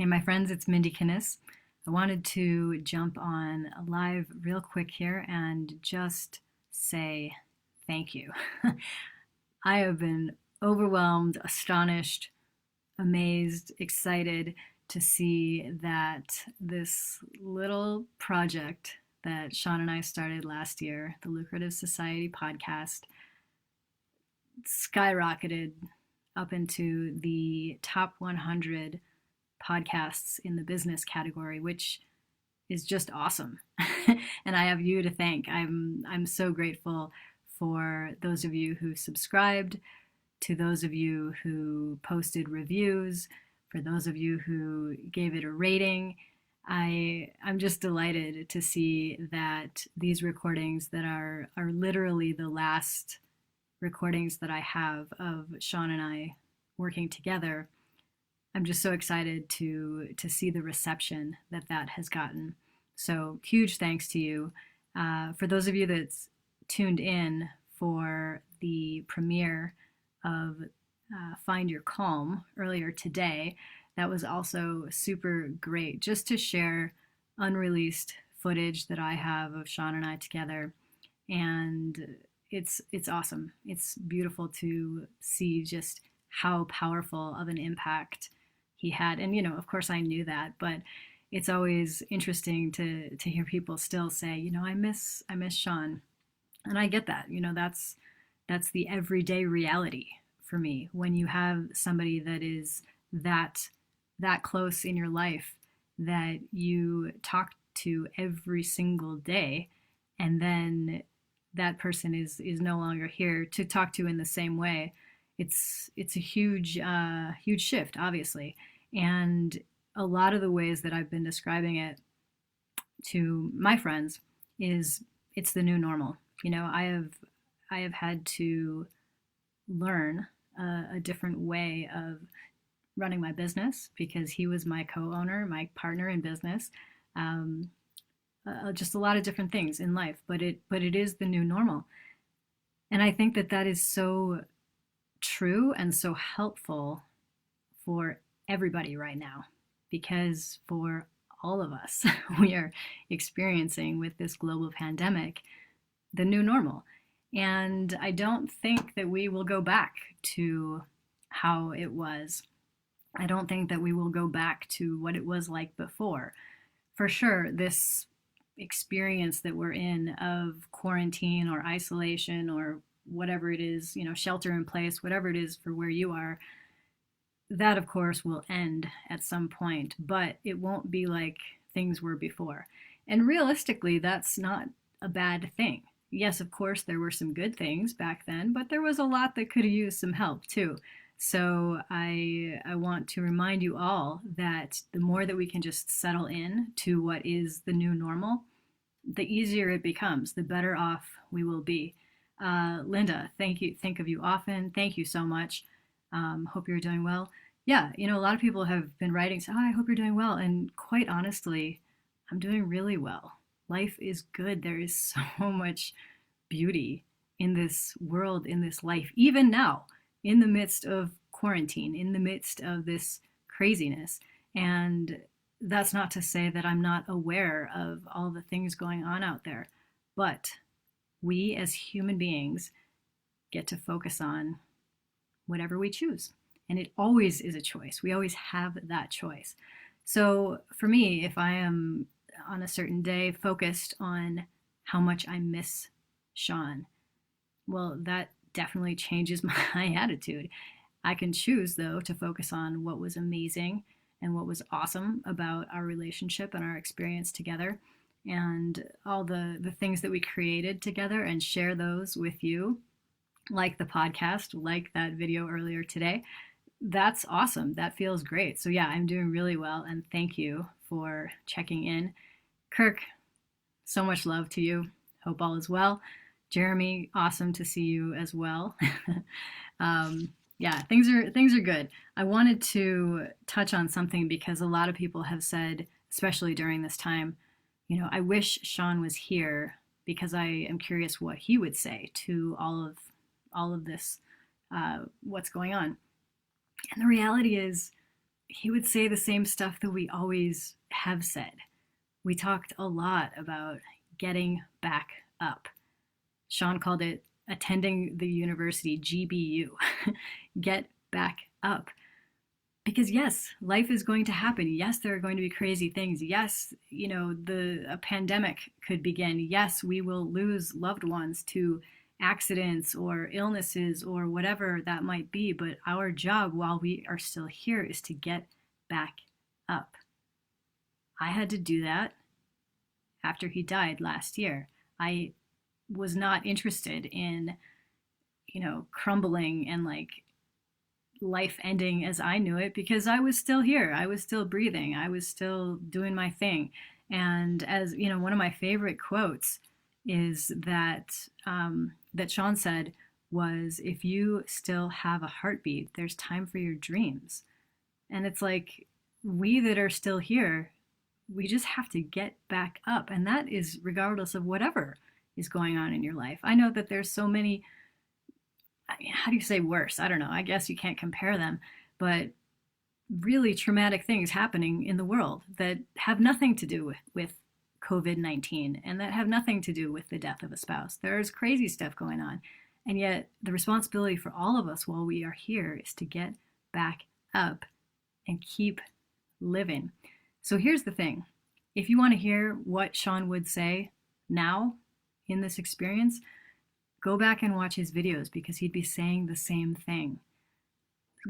Hey, my friends, it's Mindie Kniss. I wanted to jump on live real quick here and just say thank you. I have been overwhelmed, astonished, amazed, excited to see that this little project that Sean and I started last year, the Lucrative Society podcast, skyrocketed up into the top 100 podcasts in the business category, which is just awesome. And I have you to thank. I'm so grateful for those of you who subscribed, to those of you who posted reviews, for those of you who gave it a rating. I'm just delighted to see that these recordings that are literally the last recordings that I have of Sean and I working together. I'm just so excited to see the reception that has gotten. So huge thanks to you. For those of you that's tuned in for the premiere of Find Your Calm earlier today, that was also super great, just to share unreleased footage that I have of Sean and I together. And it's awesome. It's beautiful to see just how powerful of an impact he had. And, of course I knew that, but it's always interesting to hear people still say, I miss Sean. And I get that. That's the everyday reality for me. When you have somebody that is that close in your life that you talk to every single day, and then that person is no longer here to talk to in the same way, it's a huge shift, obviously. And a lot of the ways that I've been describing it to my friends is it's the new normal. I have had to learn a different way of running my business because he was my co-owner, my partner in business. Just a lot of different things in life, but it is the new normal. And I think that is so true and so helpful for everybody right now, because for all of us, we are experiencing with this global pandemic the new normal. And I don't think that we will go back to how it was. I don't think that we will go back to what it was like before. For sure, this experience that we're in of quarantine or isolation or whatever it is, shelter in place, whatever it is for where you are, that of course will end at some point, but it won't be like things were before. And realistically, that's not a bad thing. Yes, of course, there were some good things back then, but there was a lot that could have used some help too. So I want to remind you all that the more that we can just settle in to what is the new normal, the easier it becomes, the better off we will be. Linda, thank you. Think of you often. Thank you so much. Hope you're doing well. Yeah, a lot of people have been writing, so I hope you're doing well. And quite honestly, I'm doing really well. Life is good. There is so much beauty in this world, in this life, even now, in the midst of quarantine, in the midst of this craziness. And that's not to say that I'm not aware of all the things going on out there, but we as human beings get to focus on whatever we choose. And it always is a choice. We always have that choice. So for me, if I am on a certain day focused on how much I miss Sean, well, that definitely changes my attitude. I can choose, though, to focus on what was amazing and what was awesome about our relationship and our experience together and all the things that we created together, and share those with you, like the podcast, like that video earlier today. That's awesome. That feels great. So yeah, I'm doing really well, and thank you for checking in. Kirk, so much love to you. Hope all is well. Jeremy, awesome to see you as well. Yeah, things are good. I wanted to touch on something because a lot of people have said, especially during this time, I wish Sean was here because I am curious what he would say to all of this, what's going on. And the reality is, he would say the same stuff that we always have said. We talked a lot about getting back up. Sean called it attending the university GBU, get back up. Because yes, life is going to happen. Yes, there are going to be crazy things. Yes, a pandemic could begin. Yes, we will lose loved ones to accidents or illnesses or whatever that might be. But our job while we are still here is to get back up. I had to do that after he died last year. I was not interested in, crumbling and like life ending as I knew it, because I was still here. I was still breathing. I was still doing my thing. And as one of my favorite quotes is that Sean said was, "If you still have a heartbeat, there's time for your dreams." And it's like, we that are still here, we just have to get back up. And that is regardless of whatever is going on in your life. I know that there's so many, how do you say worse? I don't know. I guess you can't compare them, but really traumatic things happening in the world that have nothing to do with COVID-19 and that have nothing to do with the death of a spouse. There's crazy stuff going on. And yet the responsibility for all of us while we are here is to get back up and keep living. So here's the thing. If you want to hear what Sean would say now in this experience, go back and watch his videos because he'd be saying the same thing.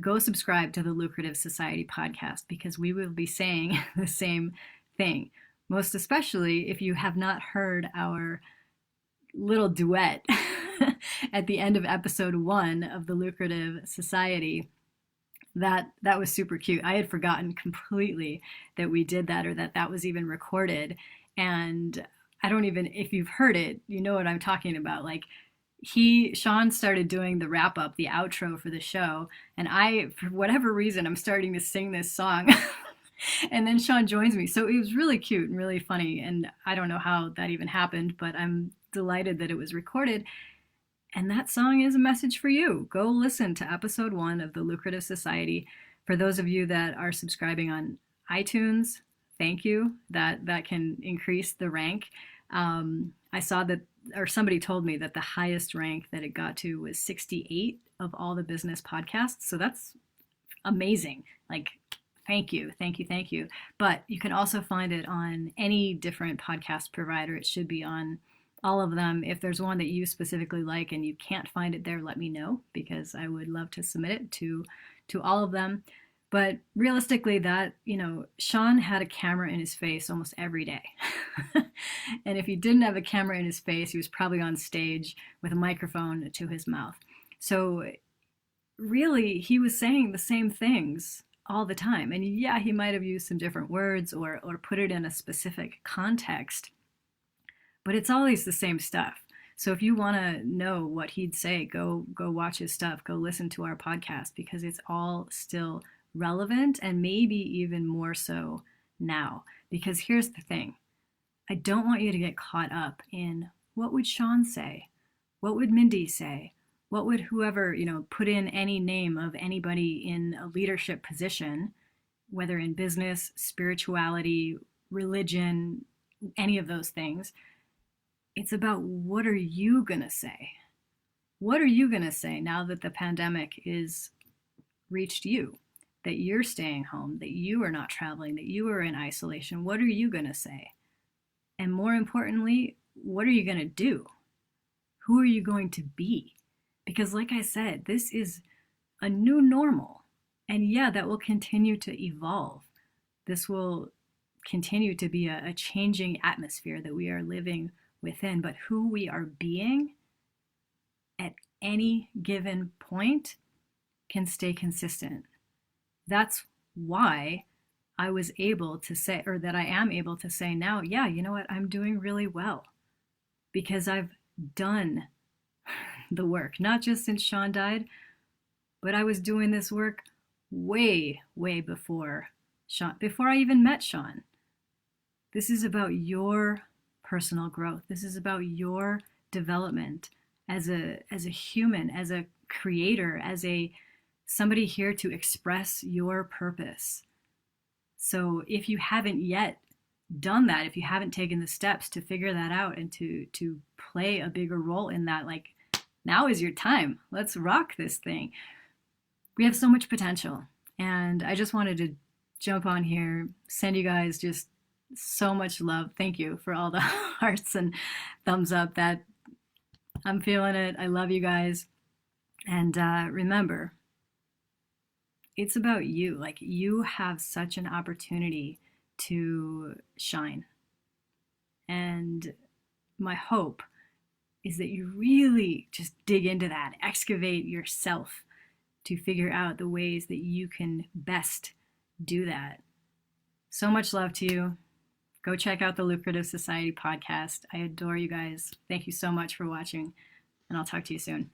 Go subscribe to the Lucrative Society podcast because we will be saying the same thing. Most especially if you have not heard our little duet at the end of episode 1 of the Lucrative Society. That was super cute. I had forgotten completely that we did that or that was even recorded. And I don't even, if you've heard it, you know what I'm talking about. Like Sean started doing the wrap up, the outro for the show. And I, for whatever reason, I'm starting to sing this song. And then Sean joins me. So it was really cute and really funny. And I don't know how that even happened, but I'm delighted that it was recorded. And that song is a message for you. Go listen to episode 1 of the Lucrative Society. For those of you that are subscribing on iTunes, thank you. That can increase the rank. I saw that, or somebody told me that the highest rank that it got to was 68 of all the business podcasts. So that's amazing. Like, thank you. But you can also find it on any different podcast provider. It should be on all of them. If there's one that you specifically like and you can't find it there, let me know because I would love to submit it to all of them. But realistically, that, Sean had a camera in his face almost every day. And if he didn't have a camera in his face, he was probably on stage with a microphone to his mouth. So really, he was saying the same things all the time. And yeah, he might have used some different words or put it in a specific context, but it's always the same stuff. So if you want to know what he'd say, go watch his stuff, go listen to our podcast because it's all still relevant and maybe even more so now. Because here's the thing. I don't want you to get caught up in what would Sean say? What would Mindie say? What would whoever, put in any name of anybody in a leadership position, whether in business, spirituality, religion, any of those things. It's about what are you going to say? What are you going to say now that the pandemic is reached you? That you're staying home, that you are not traveling, that you are in isolation. What are you going to say? And more importantly, what are you going to do? Who are you going to be? Because like I said, this is a new normal. And yeah, that will continue to evolve. This will continue to be a changing atmosphere that we are living within. But who we are being at any given point can stay consistent. That's why I was able to say, or that I am able to say now, yeah, you know what, I'm doing really well because I've done the work, not just since Sean died, but I was doing this work way, way before Sean, before I even met Sean. This is about your personal growth. This is about your development as a human, as a creator, as somebody here to express your purpose. So if you haven't yet done that, if you haven't taken the steps to figure that out and to play a bigger role in that, like, now is your time. Let's rock this thing. We have so much potential. And I just wanted to jump on here, send you guys just so much love. Thank you for all the hearts and thumbs up. That I'm feeling it. I love you guys. And remember, it's about you. Like, you have such an opportunity to shine. And my hope is that you really just dig into that, excavate yourself to figure out the ways that you can best do that. So much love to you. Go check out the Lucrative Society podcast. I adore you guys. Thank you so much for watching, and I'll talk to you soon.